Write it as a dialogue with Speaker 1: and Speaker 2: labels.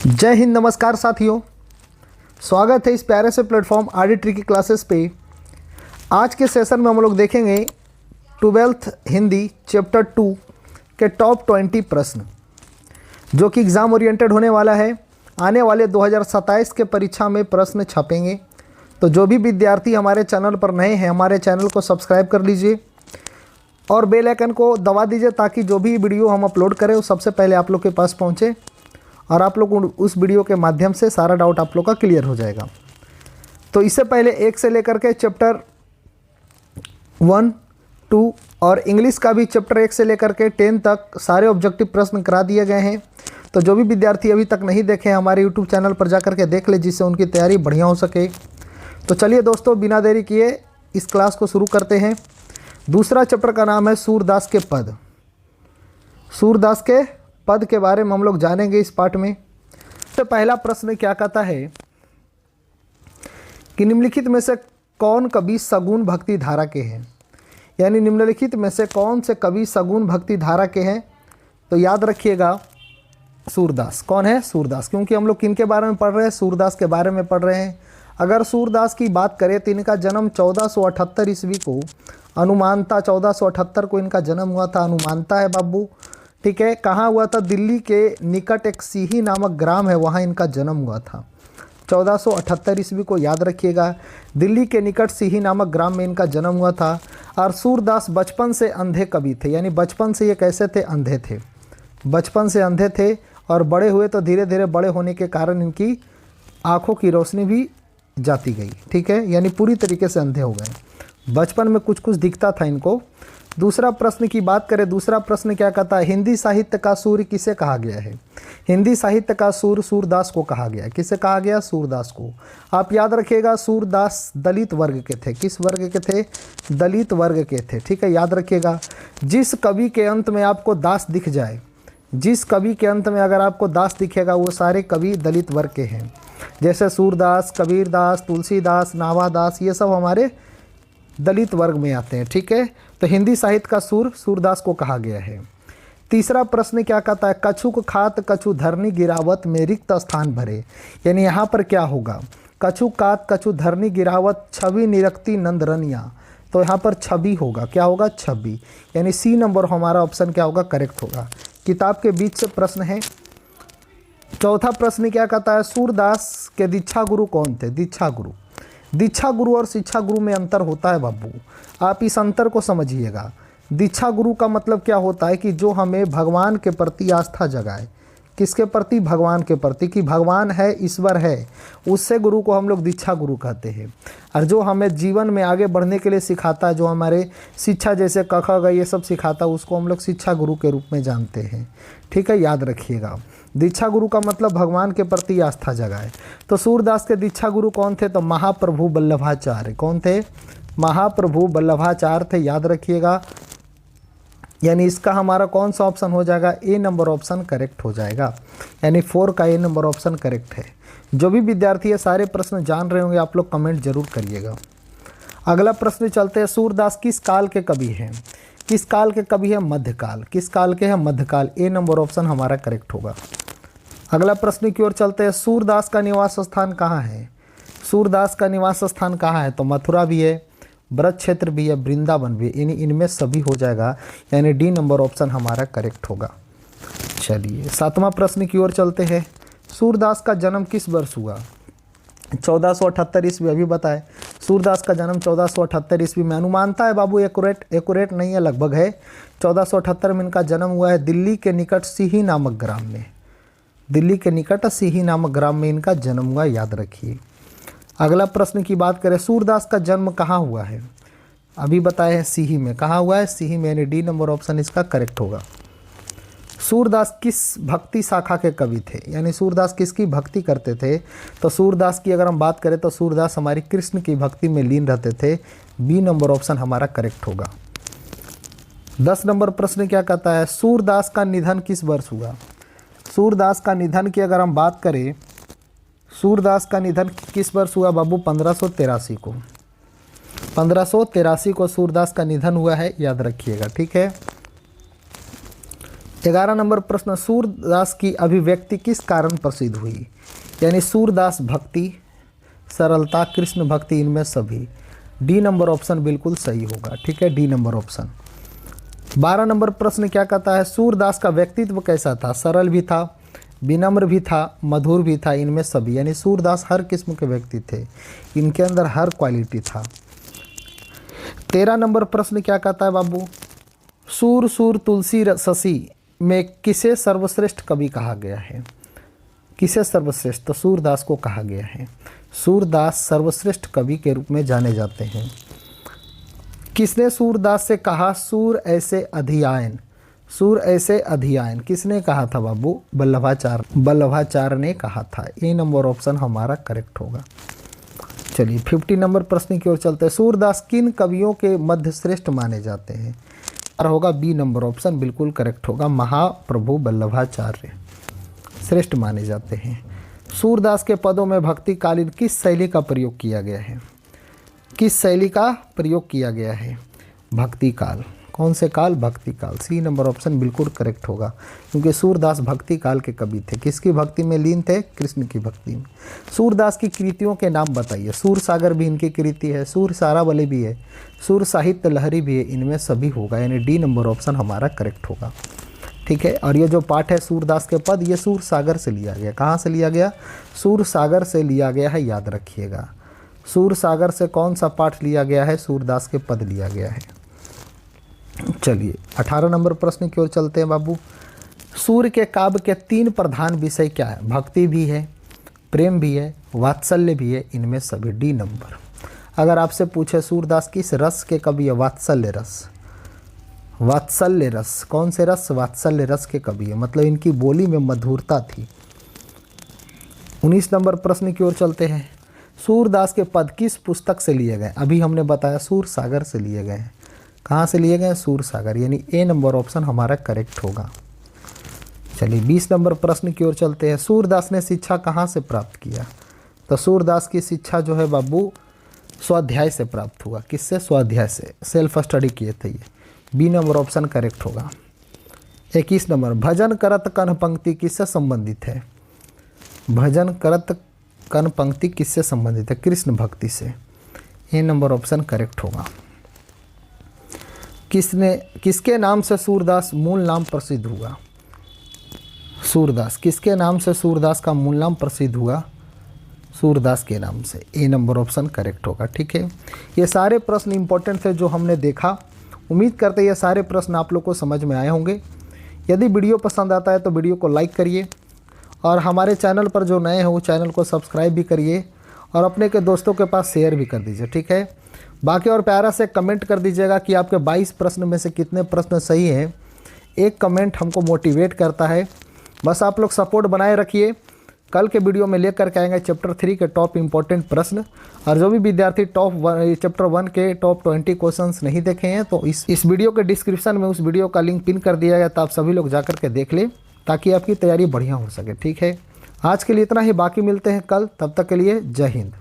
Speaker 1: जय हिंद, नमस्कार साथियों। स्वागत है इस प्यारे से प्लेटफॉर्म आरडी की क्लासेस पे। आज के सेशन में हम लोग देखेंगे 12th हिंदी चैप्टर 2 के टॉप 20 प्रश्न, जो कि एग्ज़ाम ओरिएंटेड होने वाला है। आने वाले 2027 के परीक्षा में प्रश्न छपेंगे। तो जो भी विद्यार्थी हमारे चैनल पर नए हैं, हमारे चैनल को सब्सक्राइब कर लीजिए और बेल आइकन को दबा दीजिए, ताकि जो भी वीडियो हम अपलोड करें वो सबसे पहले आप लोग के पास पहुँचे और आप लोग उस वीडियो के माध्यम से सारा डाउट आप लोग का क्लियर हो जाएगा। तो इससे पहले 1 से लेकर के चैप्टर 1, 2 और इंग्लिश का भी चैप्टर 1 से लेकर के 10 तक सारे ऑब्जेक्टिव प्रश्न करा दिए गए हैं। तो जो भी विद्यार्थी अभी तक नहीं देखे हमारे यूट्यूब चैनल पर जा कर के देख ले, जिससे उनकी तैयारी बढ़िया हो सके। तो चलिए दोस्तों, बिना देरी किए इस क्लास को शुरू करते हैं। दूसरा चैप्टर का नाम है सूरदास के पद। सूरदास के पद के बारे में हम लोग जानेंगे इस पाठ में। तो पहला प्रश्न क्या कहता है कि निम्नलिखित में से कौन कवि सगुण भक्ति धारा के हैं, यानी निम्नलिखित में से कौन से कवि सगुण भक्ति धारा के हैं। तो याद रखिएगा सूरदास। कौन है? सूरदास। क्योंकि हम लोग किनके बारे में पढ़ रहे हैं? सूरदास के बारे में पढ़ रहे हैं। अगर सूरदास की बात करें तो इनका जन्म 1478 ईस्वी को अनुमानता 1478 को इनका जन्म हुआ था। अनुमानता है बाबू, ठीक है। कहाँ हुआ था? दिल्ली के निकट एक सीही नामक ग्राम है, वहाँ इनका जन्म हुआ था 1478 ईस्वी को। याद रखिएगा, दिल्ली के निकट सीही नामक ग्राम में इनका जन्म हुआ था। और सूरदास बचपन से अंधे कवि थे, यानी बचपन से ये कैसे थे? अंधे थे। बचपन से अंधे थे और बड़े हुए तो धीरे धीरे बड़े होने के कारण इनकी आँखों की रोशनी भी जाती गई, ठीक है। यानी पूरी तरीके से अंधे हो गए। बचपन में कुछ कुछ दिखता था इनको। दूसरा प्रश्न की बात करें, दूसरा प्रश्न क्या कहता है? हिंदी साहित्य का सूर्य किसे कहा गया है? हिंदी साहित्य का सूर्य सूरदास को कहा गया है। किसे कहा गया? सूरदास को। आप याद रखिएगा, सूरदास दलित वर्ग के थे। किस वर्ग के थे? दलित वर्ग के थे, ठीक है। याद रखिएगा, जिस कवि के अंत में आपको दास दिख जाए, जिस कवि के अंत में अगर आपको दास दिखेगा, वो सारे कवि दलित वर्ग के हैं। जैसे सूरदास, कबीरदास, तुलसीदास, नाभादास, ये सब हमारे दलित वर्ग में आते हैं, ठीक है। तो हिंदी साहित्य का सूर सूरदास को कहा गया है। तीसरा प्रश्न क्या कहता है? कछुक खात कछु धरनी गिरावत में रिक्त स्थान भरे, यानी यहाँ पर क्या होगा? कछु कात कछु धरनी गिरावत छवि निरक्ति नंदरनिया। तो यहाँ पर छवि होगा। क्या होगा? छवि, यानी सी नंबर हमारा ऑप्शन क्या होगा? करेक्ट होगा। किताब के बीच से प्रश्न है। चौथा प्रश्न क्या कहता है? सूरदास के दीक्षा गुरु कौन थे? दीक्षा गुरु। दीक्षा गुरु और शिक्षा गुरु में अंतर होता है बाबू, आप इस अंतर को समझिएगा। दीक्षा गुरु का मतलब क्या होता है कि जो हमें भगवान के प्रति आस्था जगाए। किसके प्रति? भगवान के प्रति, कि भगवान है, ईश्वर है, उससे गुरु को हम लोग दीक्षा गुरु कहते हैं। और जो हमें जीवन में आगे बढ़ने के लिए सिखाता है, जो हमारे शिक्षा जैसे क ख ग ये सब सिखाता है, उसको हम लोग शिक्षा गुरु के रूप में जानते हैं, ठीक है। याद रखिएगा, दीक्षा गुरु का मतलब भगवान के प्रति आस्था जगाए। तो सूरदास के दीक्षा गुरु कौन थे? तो महाप्रभु वल्लभाचार्य। कौन थे? महाप्रभु वल्लभाचार्य थे। याद रखिएगा, यानी इसका हमारा कौन सा ऑप्शन हो जाएगा? ए नंबर ऑप्शन करेक्ट हो जाएगा, यानी 4 का ए नंबर ऑप्शन करेक्ट है। जो भी विद्यार्थी ये सारे प्रश्न जान रहे होंगे, आप लोग कमेंट जरूर करिएगा। अगला प्रश्न चलते हैं, सूरदास किस काल के कवि हैं? किस काल के कवि है? मध्यकाल। किस काल के हैं? मध्यकाल। ए नंबर ऑप्शन हमारा करेक्ट होगा। अगला प्रश्न की ओर चलते हैं, सूरदास का निवास स्थान कहाँ है? सूरदास का निवास स्थान कहाँ है? तो मथुरा भी है, ब्रज क्षेत्र भी है, वृंदावन भी, यानी इनमें सभी हो जाएगा, यानी डी नंबर ऑप्शन हमारा करेक्ट होगा। चलिए 7वां प्रश्न की ओर चलते हैं, सूरदास का जन्म किस वर्ष हुआ? 1478 ईस्वी। अभी बताए सूरदास का जन्म 1478 ईस्वी में। अनुमानता है बाबू, एक्यूरेट नहीं है, लगभग है। 1478 में इनका जन्म हुआ है दिल्ली के निकट सीही नामक ग्राम में। दिल्ली के निकट सीही नामक ग्राम में इनका जन्म हुआ, याद रखिए। अगला प्रश्न की बात करें, सूरदास का जन्म कहाँ हुआ है? अभी बताए हैं सीही में। कहाँ हुआ है? सीही में, यानी डी नंबर ऑप्शन इसका करेक्ट होगा। सूरदास किस भक्ति शाखा के कवि थे? यानी सूरदास किसकी भक्ति करते थे? तो सूरदास की अगर हम बात करें तो सूरदास हमारी कृष्ण की भक्ति में लीन रहते थे। बी नंबर ऑप्शन हमारा करेक्ट होगा। 10 नंबर प्रश्न क्या कहता है? सूरदास का निधन किस वर्ष हुआ? सूरदास का निधन की अगर हम बात करें, सूरदास का निधन किस वर्ष हुआ बाबू? 1583 को। 1583 को सूरदास का निधन हुआ है, याद रखिएगा, ठीक है। 11 नंबर प्रश्न, सूरदास की अभिव्यक्ति किस कारण प्रसिद्ध हुई? यानी सूरदास भक्ति, सरलता, कृष्ण भक्ति, इनमें सभी। डी नंबर ऑप्शन बिल्कुल सही होगा। ठीक है, डी नंबर ऑप्शन। 12 नंबर प्रश्न क्या कहता है? सूरदास का व्यक्तित्व कैसा था? सरल भी था, विनम्र भी था, मधुर भी था, इनमें सभी। यानी सूरदास हर किस्म के व्यक्ति थे, इनके अंदर हर क्वालिटी था। 13 नंबर प्रश्न क्या कहता है बाबू? सूर सूर तुलसी शशि में किसे सर्वश्रेष्ठ कवि कहा गया है? किसे सर्वश्रेष्ठ? तो सूरदास को कहा गया है। सूरदास सर्वश्रेष्ठ कवि के रूप में जाने जाते हैं। किसने सूरदास से कहा सूर ऐसे अधियायन? सूर ऐसे अधियायन किसने कहा था बाबू? वल्लभाचार्य ने कहा था। ए नंबर ऑप्शन हमारा करेक्ट होगा। चलिए 50 नंबर प्रश्न की ओर चलते हैं। सूरदास किन कवियों के मध्य श्रेष्ठ माने जाते हैं? और होगा बी नंबर ऑप्शन बिल्कुल करेक्ट होगा। महाप्रभु वल्लभाचार्य श्रेष्ठ माने जाते हैं। सूरदास के पदों में भक्तिकालीन किस शैली का प्रयोग किया गया है? किस शैली का प्रयोग किया गया है? भक्ति काल। कौन से काल? भक्ति काल। सी नंबर ऑप्शन बिल्कुल करेक्ट होगा, क्योंकि सूरदास भक्ति काल के कवि थे। किसकी भक्ति में लीन थे? कृष्ण की भक्ति में। सूरदास की कृतियों के नाम बताइए। सूर सागर भी इनकी कृति है, सूर सारावली भी है, सूर साहित्य लहरी भी है, इनमें सभी होगा। यानी डी नंबर ऑप्शन हमारा करेक्ट होगा। ठीक है, और ये जो पाठ है सूरदास के पद, ये सूर सागर से लिया गया। कहाँ से लिया गया? सूर सागर से लिया गया है, याद रखिएगा। सूर सागर से कौन सा पाठ लिया गया है? सूरदास के पद लिया गया है। चलिए 18 नंबर प्रश्न की ओर चलते हैं बाबू। सूर्य के काव्य के 3 प्रधान विषय क्या है? भक्ति भी है, प्रेम भी है, वात्सल्य भी है, इनमें सभी। D number. अगर आपसे पूछे सूरदास किस रस के कवि है? वात्सल्य रस। वात्सल्य रस। कौन से रस? वात्सल्य रस के कवि है, मतलब इनकी बोली में मधुरता थी। 19 नंबर प्रश्न की ओर चलते हैं। सूरदास के पद किस पुस्तक से लिए गए? अभी हमने बताया सूर सागर से लिए गए हैं। कहाँ से लिए गए? सूर सागर। यानी ए नंबर ऑप्शन हमारा करेक्ट होगा। चलिए 20 नंबर प्रश्न की ओर चलते हैं। सूरदास ने शिक्षा कहाँ से प्राप्त किया? तो सूरदास की शिक्षा जो है बाबू स्वाध्याय से प्राप्त हुआ। किससे? स्वाध्याय से, सेल्फ स्टडी किए थे ये। बी नंबर ऑप्शन करेक्ट होगा। 21 नंबर, भजन करत कन पंक्ति किससे संबंधित है? भजन करत कन पंक्ति किससे संबंधित है? कृष्ण भक्ति से। ए नंबर ऑप्शन करेक्ट होगा। किसके नाम से सूरदास मूल नाम प्रसिद्ध हुआ? सूरदास किसके नाम से सूरदास का मूल नाम प्रसिद्ध हुआ? सूरदास के नाम से। ए नंबर ऑप्शन करेक्ट होगा। ठीक है, ये सारे प्रश्न इंपॉर्टेंट थे जो हमने देखा। उम्मीद करते हैं ये सारे प्रश्न आप लोग को समझ में आए होंगे। यदि वीडियो पसंद आता है तो वीडियो को लाइक करिए, और हमारे चैनल पर जो नए हैं वो चैनल को सब्सक्राइब भी करिए, और अपने के दोस्तों के पास शेयर भी कर दीजिए। ठीक है, बाकी और प्यारा से कमेंट कर दीजिएगा कि आपके 22 प्रश्न में से कितने प्रश्न सही हैं। एक कमेंट हमको मोटिवेट करता है। बस आप लोग सपोर्ट बनाए रखिए। कल के वीडियो में लेकर के आएंगे चैप्टर 3 के टॉप इंपॉर्टेंट प्रश्न, और जो भी विद्यार्थी चैप्टर 1 के टॉप 20 क्वेश्चंस नहीं देखे हैं तो इस वीडियो के डिस्क्रिप्शन में उस वीडियो का लिंक पिन कर दिया गया, तो आप सभी लोग जाकर के देख लें ताकि आपकी तैयारी बढ़िया हो सके। ठीक है, आज के लिए इतना ही, बाकी मिलते हैं कल। तब तक के लिए जय हिंद।